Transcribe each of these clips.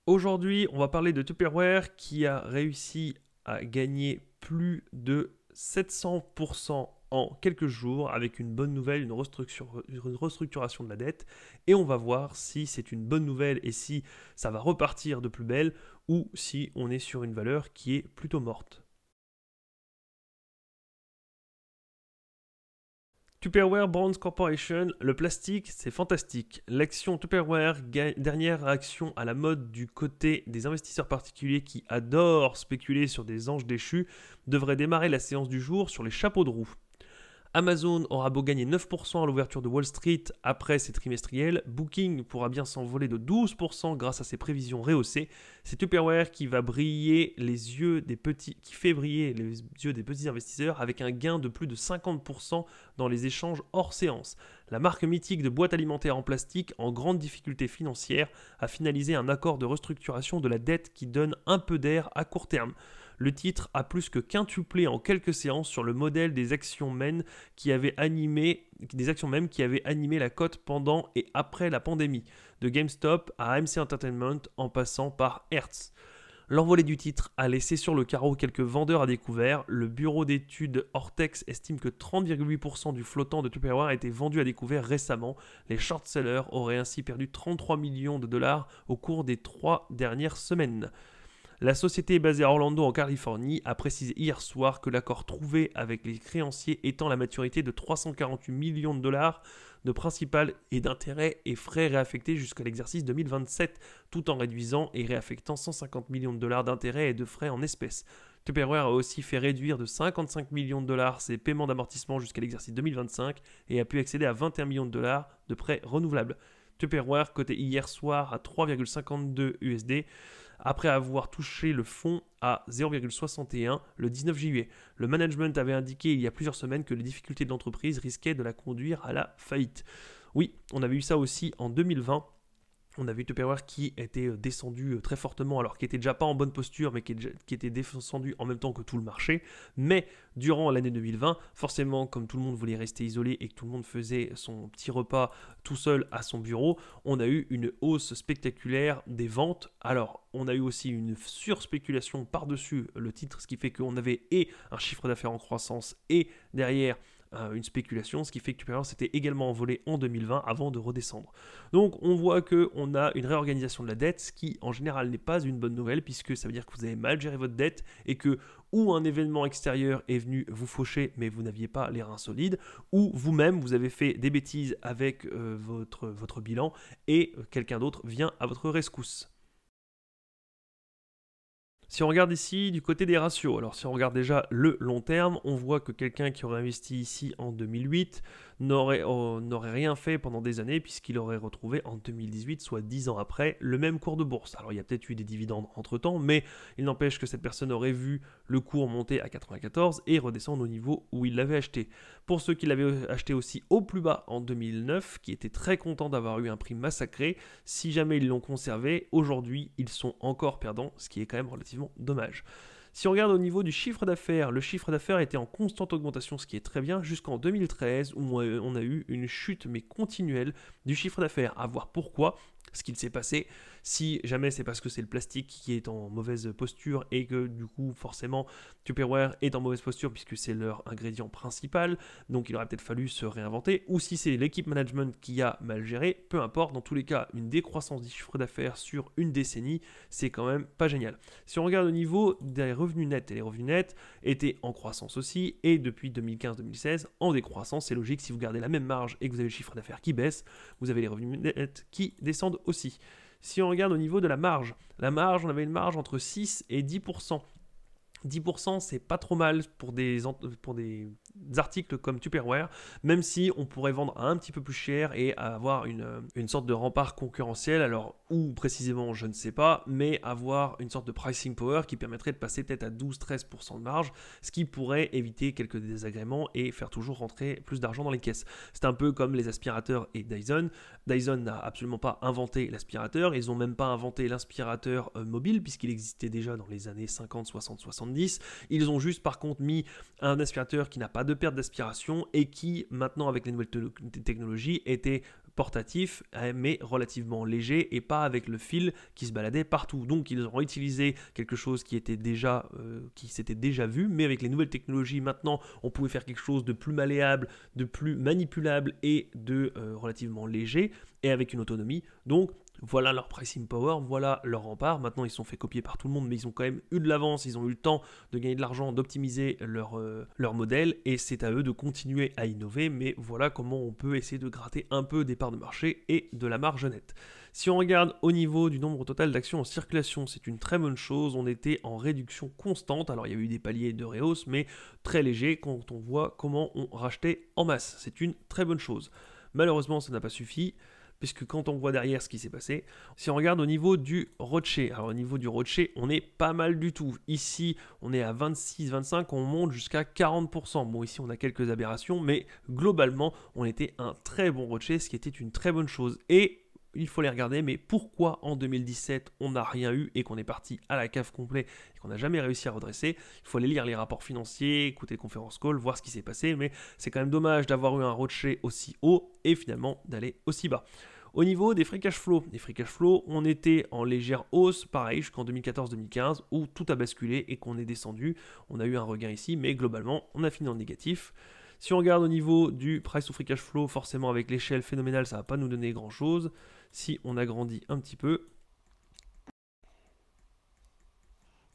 Aujourd'hui, on va parler de Tupperware qui a réussi à gagner plus de 700% en quelques jours avec une bonne nouvelle, une restructuration de la dette. Et on va voir si c'est une bonne nouvelle et si ça va repartir de plus belle ou si on est sur une valeur qui est plutôt morte. Tupperware Brands Corporation, le plastique, c'est fantastique. L'action Tupperware, dernière action à la mode du côté des investisseurs particuliers qui adorent spéculer sur des anges déchus, devrait démarrer la séance du jour sur les chapeaux de roue. Amazon aura beau gagner 9% à l'ouverture de Wall Street après ses trimestriels, Booking pourra bien s'envoler de 12% grâce à ses prévisions rehaussées. C'est Tupperware qui va briller les yeux des petits, qui fait briller les yeux des petits investisseurs avec un gain de plus de 50% dans les échanges hors séance. La marque mythique de boîtes alimentaires en plastique en grande difficulté financière a finalisé un accord de restructuration de la dette qui donne un peu d'air à court terme. Le titre a plus que quintuplé en quelques séances sur le modèle des actions MEN qui avaient animé la cote pendant et après la pandémie, de GameStop à AMC Entertainment en passant par Hertz. L'envolée du titre a laissé sur le carreau quelques vendeurs à découvert. Le bureau d'études Ortex estime que 30,8% du flottant de Tupperware a été vendu à découvert récemment. Les short-sellers auraient ainsi perdu 33 millions de dollars au cours des 3 dernières semaines. La société basée à Orlando en Californie a précisé hier soir que l'accord trouvé avec les créanciers étend la maturité de 348 millions de dollars de principal et d'intérêts et frais réaffectés jusqu'à l'exercice 2027, tout en réduisant et réaffectant 150 millions de dollars d'intérêts et de frais en espèces. Tupperware a aussi fait réduire de 55 millions de dollars ses paiements d'amortissement jusqu'à l'exercice 2025 et a pu accéder à 21 millions de dollars de prêts renouvelables. Tupperware coté hier soir à 3,52 USD après avoir touché le fond à 0,61 le 19 juillet. Le management avait indiqué il y a plusieurs semaines que les difficultés de l'entreprise risquaient de la conduire à la faillite. Oui, on avait eu ça aussi en 2020. On a vu Tupperware qui était descendu très fortement, alors qui était déjà pas en bonne posture, mais qui était descendu en même temps que tout le marché. Mais durant l'année 2020, forcément, comme tout le monde voulait rester isolé et que tout le monde faisait son petit repas tout seul à son bureau, on a eu une hausse spectaculaire des ventes. Alors, on a eu aussi une surspéculation par-dessus le titre, ce qui fait qu'on avait et un chiffre d'affaires en croissance et derrière une spéculation, ce qui fait que Tupperware s'était également envolé en 2020 avant de redescendre. Donc on voit qu'on a une réorganisation de la dette, ce qui en général n'est pas une bonne nouvelle, puisque ça veut dire que vous avez mal géré votre dette et que ou un événement extérieur est venu vous faucher mais vous n'aviez pas les reins solides, ou vous-même vous avez fait des bêtises avec votre bilan et quelqu'un d'autre vient à votre rescousse. Si on regarde ici du côté des ratios, alors si on regarde déjà le long terme, on voit que quelqu'un qui aurait investi ici en 2008 n'aurait rien fait pendant des années puisqu'il aurait retrouvé en 2018, soit 10 ans après, le même cours de bourse. Alors il y a peut-être eu des dividendes entre-temps, mais il n'empêche que cette personne aurait vu le cours monter à 94 et redescendre au niveau où il l'avait acheté. Pour ceux qui l'avaient acheté aussi au plus bas en 2009, qui étaient très contents d'avoir eu un prix massacré, si jamais ils l'ont conservé, aujourd'hui ils sont encore perdants, ce qui est quand même relativement dommage. Si on regarde au niveau du chiffre d'affaires, le chiffre d'affaires était en constante augmentation, ce qui est très bien, jusqu'en 2013 où on a eu une chute mais continuelle du chiffre d'affaires. À voir pourquoi, ce qu'il s'est passé. Si jamais c'est parce que c'est le plastique qui est en mauvaise posture et que du coup forcément Tupperware est en mauvaise posture puisque c'est leur ingrédient principal, donc il aurait peut-être fallu se réinventer, ou si c'est l'équipe management qui a mal géré, peu importe, dans tous les cas une décroissance du chiffre d'affaires sur une décennie, c'est quand même pas génial. Si on regarde au niveau des revenus nets, et les revenus nets étaient en croissance aussi, et depuis 2015-2016 en décroissance, c'est logique, si vous gardez la même marge et que vous avez le chiffre d'affaires qui baisse, vous avez les revenus nets qui descendent aussi. Si on regarde au niveau de la marge, on avait une marge entre 6 et 10%. 10% c'est pas trop mal pour des articles comme Tupperware, même si on pourrait vendre un petit peu plus cher et avoir une sorte de rempart concurrentiel, alors où précisément je ne sais pas, mais avoir une sorte de pricing power qui permettrait de passer peut-être à 12-13% de marge, ce qui pourrait éviter quelques désagréments et faire toujours rentrer plus d'argent dans les caisses. C'est un peu comme les aspirateurs et Dyson. Dyson n'a absolument pas inventé l'aspirateur, ils n'ont même pas inventé l'aspirateur mobile puisqu'il existait déjà dans les années 50, 60, 70. Ils ont juste par contre mis un aspirateur qui n'a pas de perte d'aspiration et qui maintenant avec les nouvelles technologies était portatif, mais relativement léger et pas avec le fil qui se baladait partout. Donc ils ont utilisé quelque chose qui s'était déjà vu, mais avec les nouvelles technologies, maintenant on pouvait faire quelque chose de plus malléable, de plus manipulable et de relativement léger, et avec une autonomie. Donc voilà leur pricing power, voilà leur rempart. Maintenant, ils se sont fait copier par tout le monde, mais ils ont quand même eu de l'avance, ils ont eu le temps de gagner de l'argent, d'optimiser leur modèle, et c'est à eux de continuer à innover. Mais voilà comment on peut essayer de gratter un peu des parts de marché et de la marge nette. Si on regarde au niveau du nombre total d'actions en circulation, c'est une très bonne chose. On était en réduction constante. Alors, il y a eu des paliers de rehausse, mais très léger quand on voit comment on rachetait en masse. C'est une très bonne chose. Malheureusement, ça n'a pas suffi, puisque quand on voit derrière ce qui s'est passé, si on regarde au niveau du ROCE, alors au niveau du ROCE, on est pas mal du tout. Ici, on est à 26-25, on monte jusqu'à 40%. Bon, ici, on a quelques aberrations, mais globalement, on était un très bon ROCE, ce qui était une très bonne chose. Et il faut les regarder, mais pourquoi en 2017 on n'a rien eu et qu'on est parti à la cave complet et qu'on n'a jamais réussi à redresser? Il faut aller lire les rapports financiers, écouter les conférences call, voir ce qui s'est passé, mais c'est quand même dommage d'avoir eu un ROCE aussi haut et finalement d'aller aussi bas. Au niveau des free cash flow, on était en légère hausse, pareil jusqu'en 2014-2015 où tout a basculé et qu'on est descendu. On a eu un regain ici, mais globalement on a fini en négatif. Si on regarde au niveau du price to free cash flow, forcément avec l'échelle phénoménale, ça ne va pas nous donner grand chose. Si on agrandit un petit peu,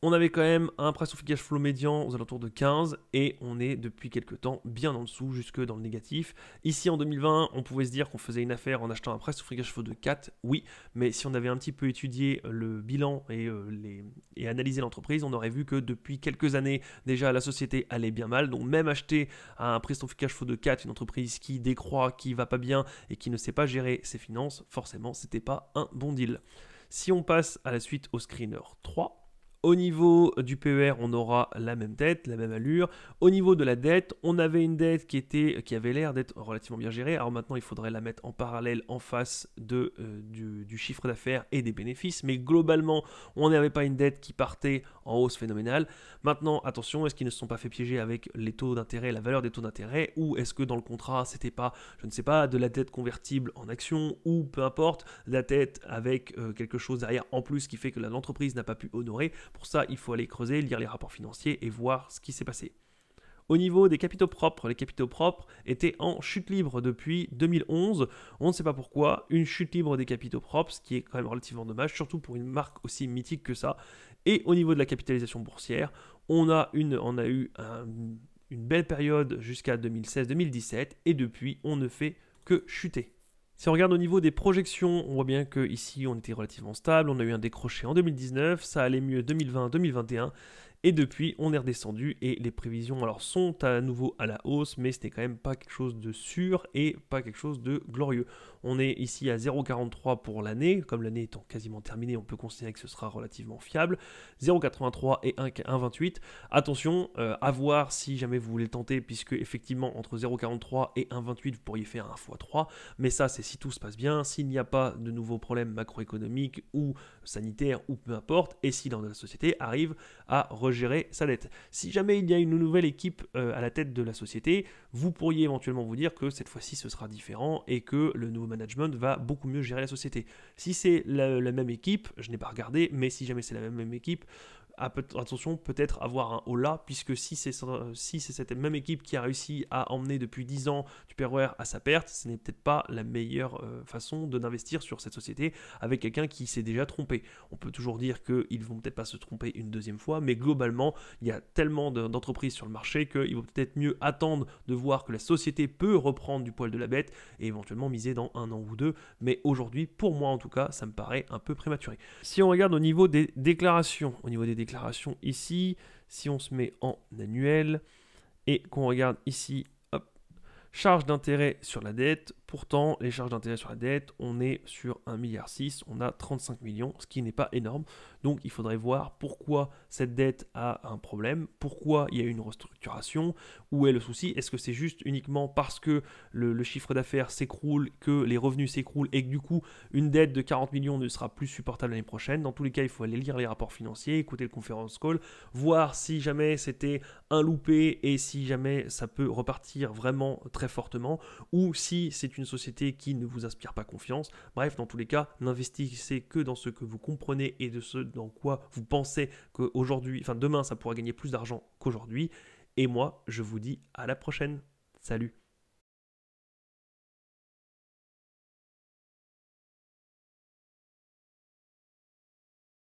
on avait quand même un price to free cash flow médian aux alentours de 15 et on est depuis quelques temps bien en dessous, jusque dans le négatif. Ici en 2020, on pouvait se dire qu'on faisait une affaire en achetant un price to free cash flow de 4, oui, mais si on avait un petit peu étudié le bilan et analysé l'entreprise, on aurait vu que depuis quelques années déjà la société allait bien mal. Donc même acheter à un price to free cash flow de 4, une entreprise qui décroît, qui va pas bien et qui ne sait pas gérer ses finances, forcément c'était pas un bon deal. Si on passe à la suite au screener 3, au niveau du PER, on aura la même tête, la même allure. Au niveau de la dette, on avait une dette qui avait l'air d'être relativement bien gérée. Alors maintenant, il faudrait la mettre en parallèle, en face du chiffre d'affaires et des bénéfices. Mais globalement, on n'avait pas une dette qui partait en hausse phénoménale. Maintenant, attention, est-ce qu'ils ne se sont pas fait piéger avec les taux d'intérêt, la valeur des taux d'intérêt, ou est-ce que dans le contrat, c'était pas, je ne sais pas, de la dette convertible en actions, ou peu importe, la dette avec quelque chose derrière en plus qui fait que l'entreprise n'a pas pu honorer. Pour ça, il faut aller creuser, lire les rapports financiers et voir ce qui s'est passé. Au niveau des capitaux propres, les capitaux propres étaient en chute libre depuis 2011. On ne sait pas pourquoi. Une chute libre des capitaux propres, ce qui est quand même relativement dommage, surtout pour une marque aussi mythique que ça. Et au niveau de la capitalisation boursière, on a eu une belle période jusqu'à 2016-2017 et depuis, on ne fait que chuter. Si on regarde au niveau des projections, on voit bien qu'ici on était relativement stable, on a eu un décroché en 2019, ça allait mieux 2020-2021, et depuis on est redescendu et les prévisions alors sont à nouveau à la hausse, mais ce n'est quand même pas quelque chose de sûr et pas quelque chose de glorieux. On est ici à 0,43 pour l'année, comme l'année étant quasiment terminée, on peut considérer que ce sera relativement fiable, 0,83 et 1,28. Attention, à voir si jamais vous voulez le tenter, puisque effectivement entre 0,43 et 1,28 vous pourriez faire un x3, mais ça c'est si tout se passe bien, s'il n'y a pas de nouveaux problèmes macroéconomiques ou sanitaires ou peu importe, et si la société arrive à regérer sa dette. Si jamais il y a une nouvelle équipe à la tête de la société, vous pourriez éventuellement vous dire que cette fois-ci ce sera différent et que le nouveau management va beaucoup mieux gérer la société. Si c'est la même équipe, je n'ai pas regardé, mais si jamais c'est la même équipe, attention, peut-être avoir un holà, puisque si c'est cette même équipe qui a réussi à emmener depuis 10 ans Tupperware à sa perte, ce n'est peut-être pas la meilleure façon d'investir sur cette société avec quelqu'un qui s'est déjà trompé. On peut toujours dire qu'ils ne vont peut-être pas se tromper une deuxième fois, mais globalement, il y a tellement d'entreprises sur le marché qu'il vaut peut-être mieux attendre de voir que la société peut reprendre du poil de la bête et éventuellement miser dans 1 an ou 2. Mais aujourd'hui, pour moi en tout cas, ça me paraît un peu prématuré. Si on regarde au niveau des déclarations, ici, si on se met en annuel et qu'on regarde ici, hop, charge d'intérêt sur la dette, pourtant les charges d'intérêt sur la dette, on est sur 1,6 milliard, on a 35 millions, ce qui n'est pas énorme. Donc il faudrait voir pourquoi cette dette a un problème, pourquoi il y a une restructuration, où est le souci. Est-ce que c'est juste uniquement parce que le chiffre d'affaires s'écroule, que les revenus s'écroulent et que du coup une dette de 40 millions ne sera plus supportable l'année prochaine? Dans tous les cas, il faut aller lire les rapports financiers, écouter le conference call, voir si jamais c'était un loupé et si jamais ça peut repartir vraiment très fortement, ou si c'est une société qui ne vous inspire pas confiance. Bref, dans tous les cas, n'investissez que dans ce que vous comprenez et de ce dans quoi vous pensez qu'aujourd'hui, demain, ça pourra gagner plus d'argent qu'aujourd'hui. Et moi, je vous dis à la prochaine. Salut!